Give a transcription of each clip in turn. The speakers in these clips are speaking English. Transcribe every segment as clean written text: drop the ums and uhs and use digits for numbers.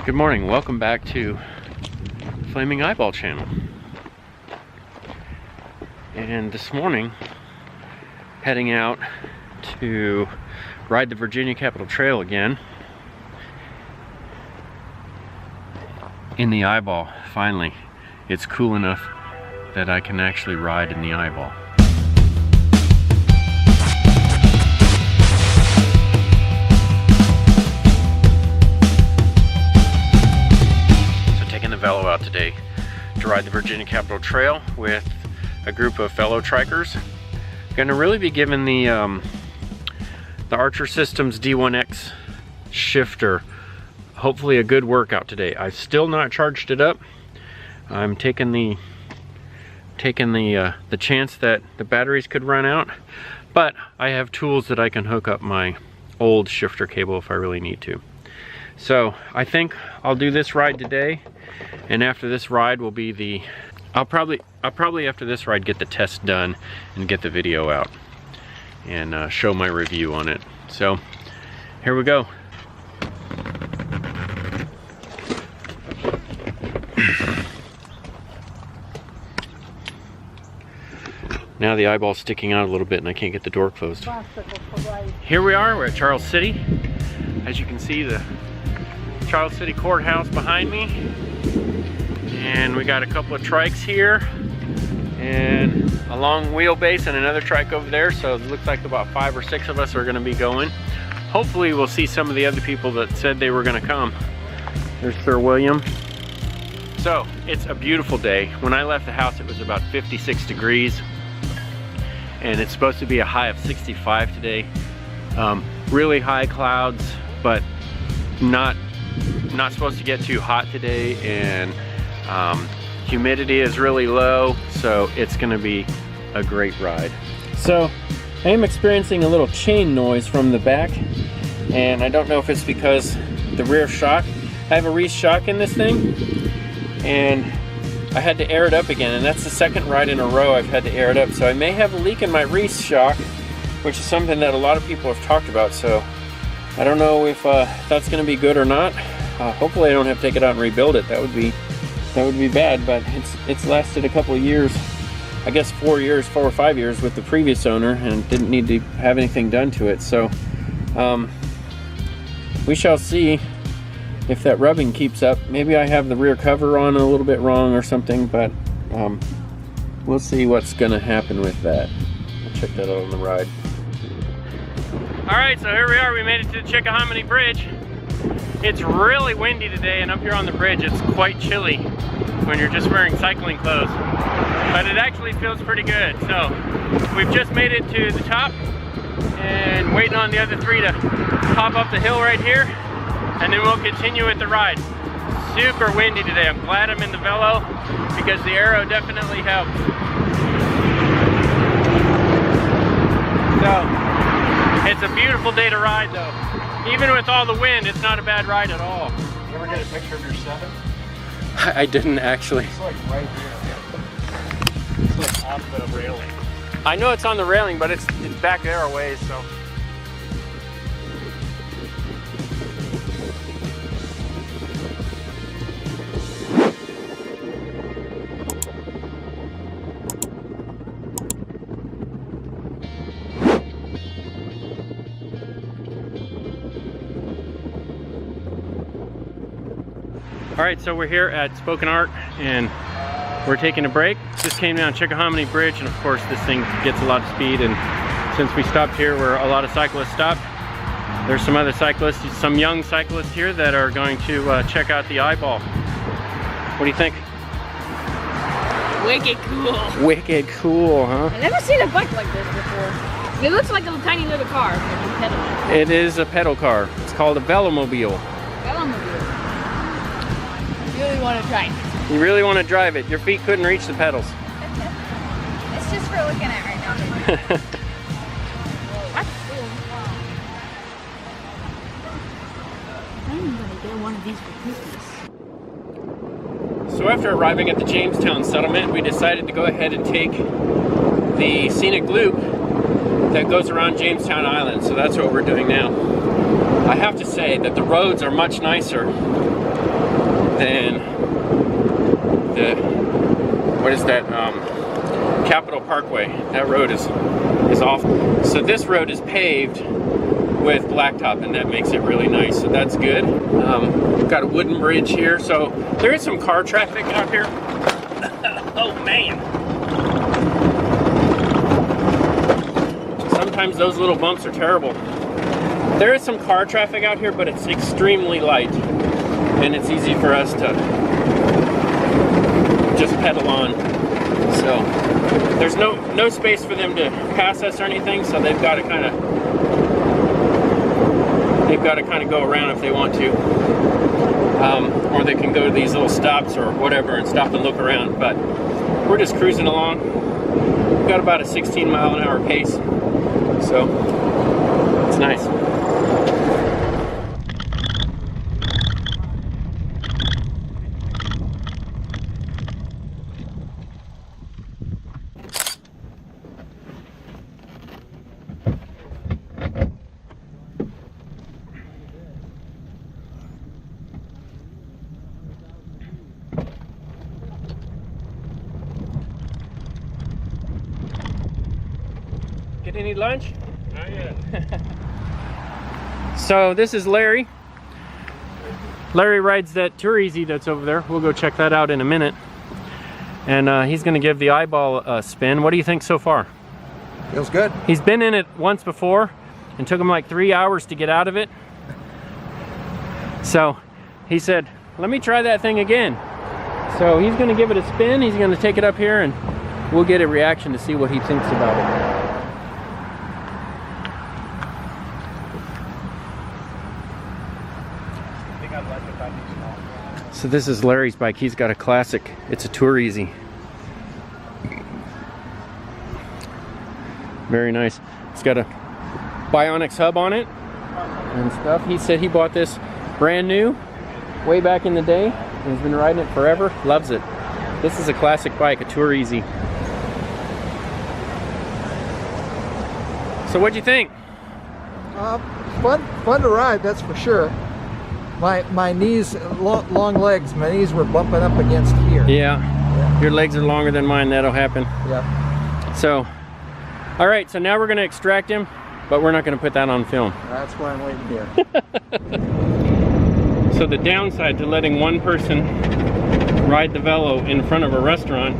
Good morning, welcome back to Flaming Eyeball channel. And this morning, heading out to ride the Virginia Capitol Trail again. In the eyeball, finally. It's cool enough that I can actually ride in the eyeball. Velo out today to ride the Virginia Capitol Trail with a group of fellow trikers. Gonna really be giving the Archer Systems D1X shifter hopefully a good workout today. I've still not charged it up. I'm taking the chance that the batteries could run out, but I have tools that I can hook up my old shifter cable if I really need to. So I think I'll do this ride today, and after this ride will be the, I'll probably after this ride get the test done and get the video out and show my review on it. So here we go. Now the eyeball's sticking out a little bit and I can't get the door closed. Here we are, we're at Charles City. As you can see, the Charles City Courthouse behind me, and we got a couple of trikes here and a long wheelbase and another trike over there, so it looks like about 5 or 6 of us are going to be going. Hopefully we'll see some of the other people that said they were going to come. There's Sir William. So it's a beautiful day. When I left the house it was about 56 degrees and it's supposed to be a high of 65 today. Really high clouds, but not supposed to get too hot today, and humidity is really low, so it's going to be a great ride. So I am experiencing a little chain noise from the back, and I don't know if it's because the rear shock. I have a Reese shock in this thing, and I had to air it up again, and that's the second ride in a row I've had to air it up. So I may have a leak in my Reese shock, which is something that a lot of people have talked about. So I don't know if that's going to be good or not. Hopefully I don't have to take it out and rebuild it. That would be bad, but it's lasted a couple of years. I guess 4 or 5 years with the previous owner, and didn't need to have anything done to it. So we shall see if that rubbing keeps up. Maybe I have the rear cover on a little bit wrong or something, but we'll see what's gonna happen with that. I'll check that out on the ride. All right, so here we are. We made it to the Chickahominy Bridge. It's really windy today, and up here on the bridge it's quite chilly when you're just wearing cycling clothes. But it actually feels pretty good. So we've just made it to the top and waiting on the other 3 to pop up the hill right here, and then we'll continue with the ride. Super windy today. I'm glad I'm in the Velo because the aero definitely helps. So it's a beautiful day to ride though. Even with all the wind, it's not a bad ride at all. You ever get a picture of your 7? I didn't actually. It's like right here. It's like on the railing. I know it's on the railing, but it's back there a ways, so. All right, so we're here at Spoken Art and we're taking a break. Just came down Chickahominy Bridge, and of course this thing gets a lot of speed, and since we stopped here where a lot of cyclists stopped, there's some other cyclists, some young cyclists here that are going to check out the eyeball. What do you think? Wicked cool. Wicked cool, huh? I've never seen a bike like this before. It looks like a tiny little car. It is a pedal car. It's called a Velomobile. Velomobile. Really want to try it. You really want to drive it. Your feet couldn't reach the pedals. It's just for looking at right now. That's cool. I'm gonna get one of these for Christmas. So after arriving at the Jamestown settlement, we decided to go ahead and take the scenic loop that goes around Jamestown Island. So that's what we're doing now. I have to say that the roads are much nicer than the, what is that, Capitol Parkway. That road is awful. So this road is paved with blacktop, and that makes it really nice, so that's good. We've got a wooden bridge here, so there is some car traffic out here. Oh man! Sometimes those little bumps are terrible. There is some car traffic out here, but it's extremely light, and it's easy for us to just pedal on. So there's no space for them to pass us or anything, so they've got to kind of go around if they want to, or they can go to these little stops or whatever and stop and look around. But we're just cruising along. We've got about a 16-mile-an-hour pace, so it's nice. Get any lunch? Not yet. So this is Larry. Larry rides that Tour Easy that's over there. We'll go check that out in a minute. And he's gonna give the eyeball a spin. What do you think so far? Feels good. He's been in it once before and took him like 3 hours to get out of it. So he said, let me try that thing again. So he's gonna give it a spin. He's gonna take it up here and we'll get a reaction to see what he thinks about it. So this is Larry's bike. He's got a classic. It's a Tour Easy. Very nice. It's got a Bionics hub on it and stuff. He said he bought this brand new way back in the day and he's been riding it forever. Loves it. This is a classic bike, a Tour Easy. So what'd you think? Fun to ride, that's for sure. My knees, long legs, my knees were bumping up against here. Yeah. Your legs are longer than mine, that'll happen. Yeah. So, all right, so now we're gonna extract him, but we're not gonna put that on film. That's why I'm waiting here. So the downside to letting one person ride the Velo in front of a restaurant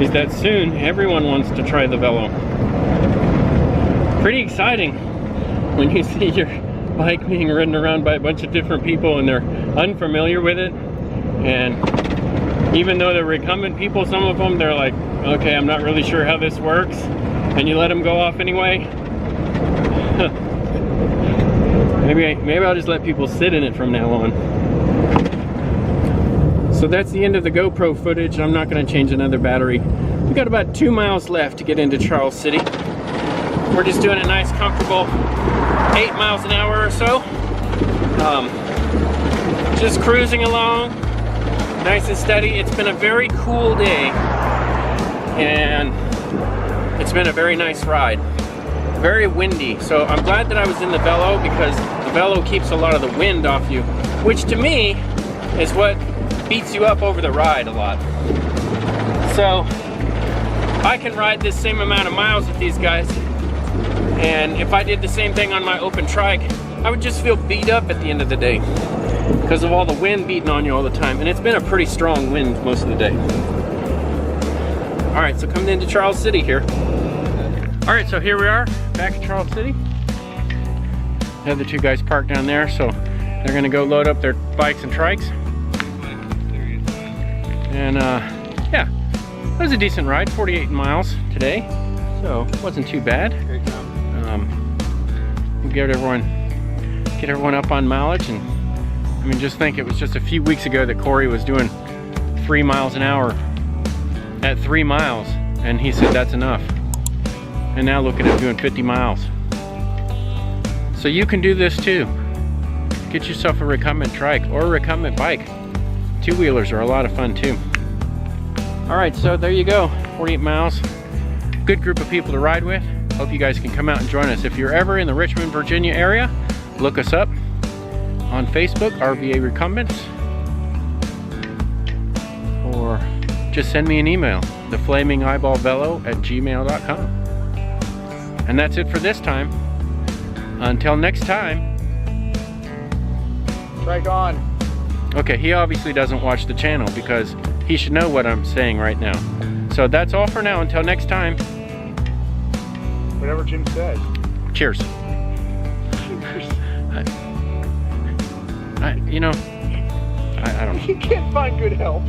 is that soon everyone wants to try the Velo. Pretty exciting when you see your bike being ridden around by a bunch of different people and they're unfamiliar with it. And even though they're recumbent people, some of them, they're like, okay, I'm not really sure how this works. And you let them go off anyway. Maybe I'll just let people sit in it from now on. So that's the end of the GoPro footage. I'm not going to change another battery. We've got about 2 miles left to get into Charles City. We're just doing a nice, comfortable 8 miles an hour or so. Just cruising along, nice and steady. It's been a very cool day, and it's been a very nice ride. Very windy, so I'm glad that I was in the Velo because the Velo keeps a lot of the wind off you, which to me is what beats you up over the ride a lot. So I can ride this same amount of miles with these guys, and if I did the same thing on my open trike, I would just feel beat up at the end of the day because of all the wind beating on you all the time. And it's been a pretty strong wind most of the day. All right, so coming into Charles City here. All right, so here we are back at Charles City. The other two guys parked down there, so they're gonna go load up their bikes and trikes. And yeah, it was a decent ride, 48 miles today, so it wasn't too bad. We'll get everyone up on mileage, and I mean, just think, it was just a few weeks ago that Corey was doing 3 miles an hour at 3 miles, and he said that's enough. And now look at him doing 50 miles. So you can do this too. Get yourself a recumbent trike or a recumbent bike. Two-wheelers are a lot of fun too. All right, so there you go, 48 miles. Good group of people to ride with. Hope you guys can come out and join us. If you're ever in the Richmond, Virginia area, look us up on Facebook, RVA Recumbents. or just send me an email, theflamingeyeballvelo@gmail.com. And that's it for this time. Until next time. Trike on. Okay, he obviously doesn't watch the channel because he should know what I'm saying right now. So that's all for now. Until next time. Whatever Jim says. Cheers. I don't know. You can't find good help.